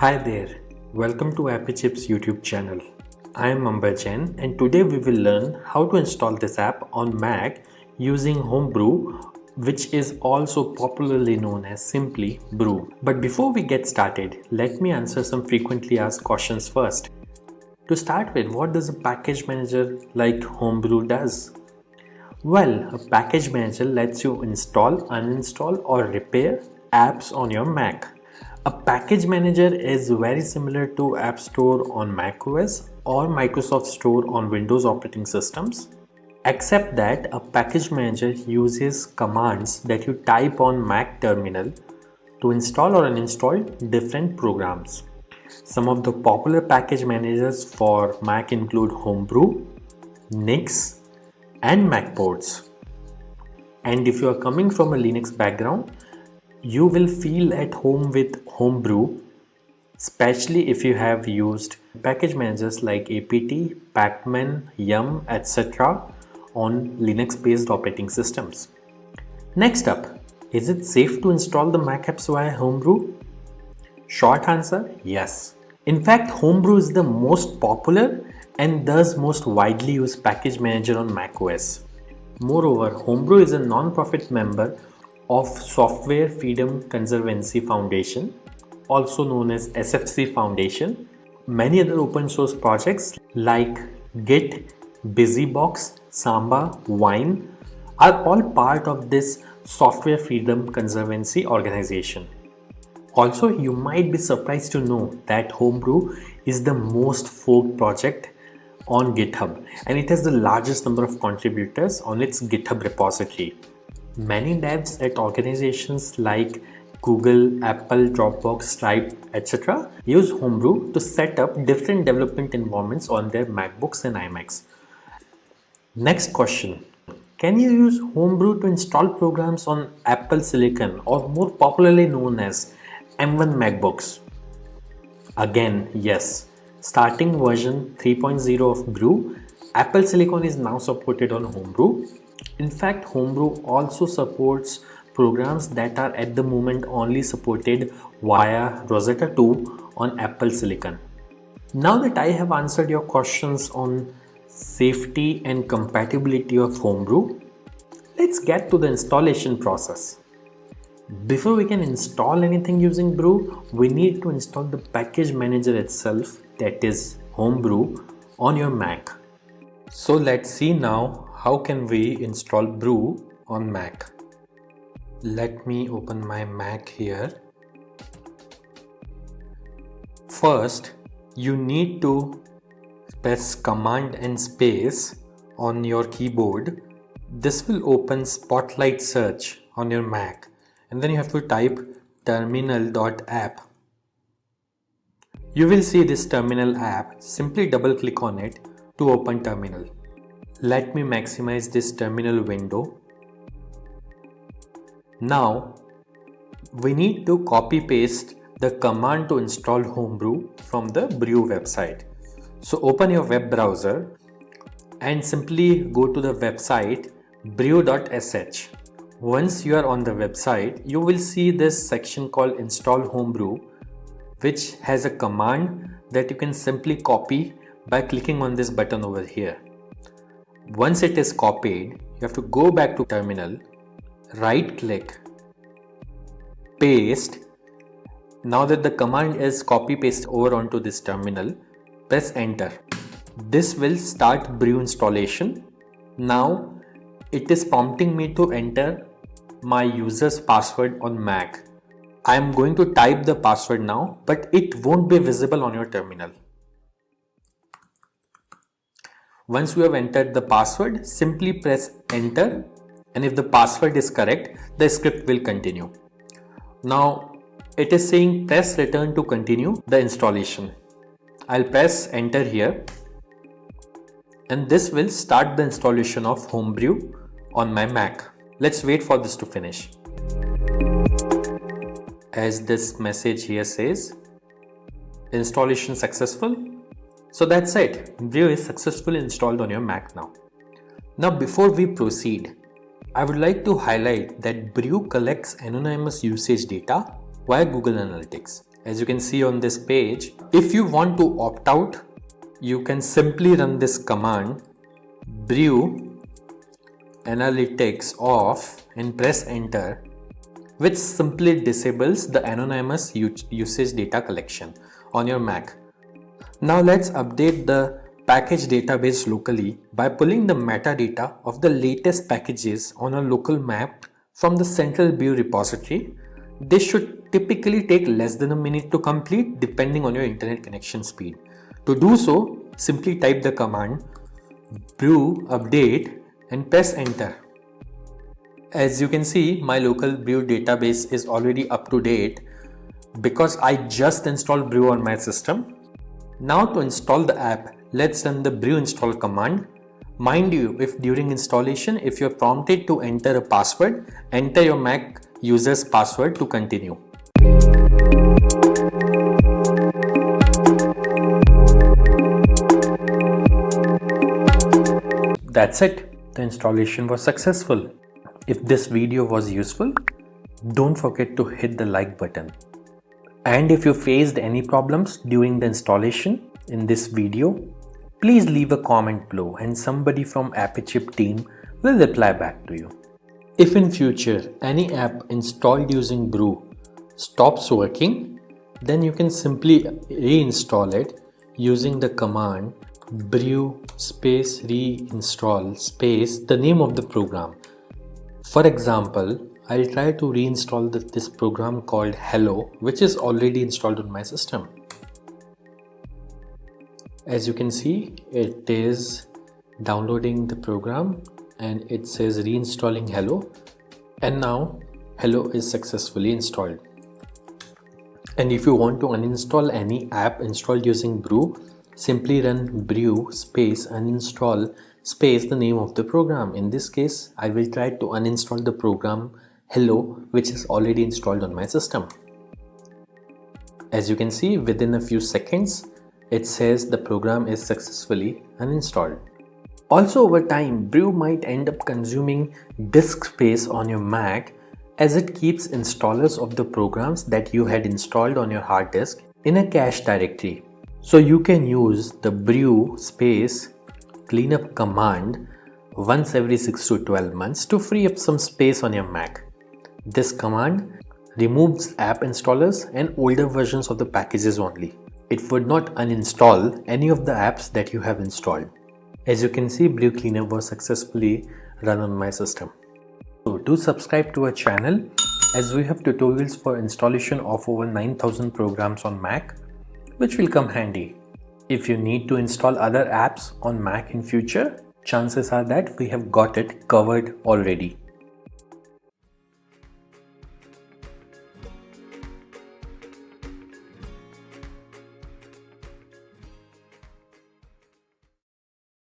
Hi there, welcome to Appy Chips YouTube channel. I am Ambajan and today we will learn how to install this app on Mac using Homebrew, which is also popularly known as simply Brew. But before we get started, let me answer some frequently asked questions first. To start with, what does a package manager like Homebrew does? Well, a package manager lets you install, uninstall or repair apps on your Mac. A package manager is very similar to App Store on macOS or Microsoft Store on Windows operating systems, except that a package manager uses commands that you type on Mac terminal to install or uninstall different programs. Some of the popular package managers for Mac include Homebrew, Nix, and Macports. And if you are coming from a Linux background, you will feel at home with Homebrew, especially if you have used package managers like apt, pacman, yum, etc. on Linux based operating systems. Next up, is it safe to install the Mac apps via Homebrew? Short answer, yes. In fact, Homebrew is the most popular and thus most widely used package manager on macOS. Moreover, Homebrew is a non-profit member of Software Freedom Conservancy Foundation, also known as SFC Foundation. Many other open source projects like Git, BusyBox, Samba, Wine are all part of this Software Freedom Conservancy organization. Also, you might be surprised to know that Homebrew is the most forked project on GitHub and it has the largest number of contributors on its GitHub repository. Many devs at organizations like Google, Apple, Dropbox, Stripe, etc. use Homebrew to set up different development environments on their MacBooks and iMacs. Next question. Can you use Homebrew to install programs on Apple Silicon or more popularly known as M1 MacBooks? Again, yes. Starting version 3.0 of Brew, Apple Silicon is now supported on Homebrew. In fact, Homebrew also supports programs that are at the moment only supported via Rosetta 2 on Apple Silicon. Now that I have answered your questions on safety and compatibility of Homebrew, let's get to the installation process. Before we can install anything using Brew, we need to install the package manager itself, that is Homebrew, on your Mac. So let's see now how can we install Brew on Mac. Let me open my Mac here. First, you need to press Command and space on your keyboard. This will open Spotlight Search on your Mac. And then you have to type terminal.app. You will see this terminal app. Simply double click on it to open terminal. Let me maximize this terminal window. Now we need to copy paste the command to install Homebrew from the Brew website. So open your web browser and simply go to the website brew.sh. Once you are on the website, you will see this section called Install Homebrew, which has a command that you can simply copy by clicking on this button over here. Once it is copied, you have to go back to terminal, right click, paste. Now that the command is copy paste over onto this terminal, press enter. This will start Brew installation. Now it is prompting me to enter my user's password on Mac. I am going to type the password now, but it won't be visible on your terminal. Once you have entered the password, simply press enter, and if the password is correct, the script will continue. Now it is saying press return to continue the installation. I'll press enter here, and this will start the installation of Homebrew on my Mac. Let's wait for this to finish. As this message here says, installation successful. So that's it. Brew is successfully installed on your Mac now. Now before we proceed, I would like to highlight that Brew collects anonymous usage data via Google Analytics. As you can see on this page, if you want to opt out, you can simply run this command brew analytics off and press enter, which simply disables the anonymous usage data collection on your Mac. Now let's update the package database locally by pulling the metadata of the latest packages on a local map from the central Brew repository. This should typically take less than a minute to complete depending on your internet connection speed. To do so, simply type the command brew update and press enter. As you can see, my local Brew database is already up to date because I just installed Brew on my system. Now to install the app, let's run the brew install command. Mind you, if during installation, if you're prompted to enter a password, enter your Mac user's password to continue. That's it. The installation was successful. If this video was useful, don't forget to hit the like button. And if you faced any problems during the installation in this video, please leave a comment below and somebody from AppyChip team will reply back to you. If in future any app installed using Brew stops working, then you can simply reinstall it using the command brew space reinstall space the name of the program. For example, I'll try to reinstall this program called Hello, which is already installed on my system. As you can see, it is downloading the program and it says reinstalling Hello, and now Hello is successfully installed. And if you want to uninstall any app installed using Brew, simply run brew space uninstall space the name of the program. In this case, I will try to uninstall the program Hello, which is already installed on my system. As you can see, within a few seconds, it says the program is successfully uninstalled. Also, over time, Brew might end up consuming disk space on your Mac as it keeps installers of the programs that you had installed on your hard disk in a cache directory. So you can use the brew space cleanup command once every 6 to 12 months to free up some space on your Mac. This command removes app installers and older versions of the packages only. It would not uninstall any of the apps that you have installed. As you can see, Brew Cleanup was successfully run on my system. So do subscribe to our channel as we have tutorials for installation of over 9,000 programs on Mac, which will come handy. If you need to install other apps on Mac in future, chances are that we have got it covered already.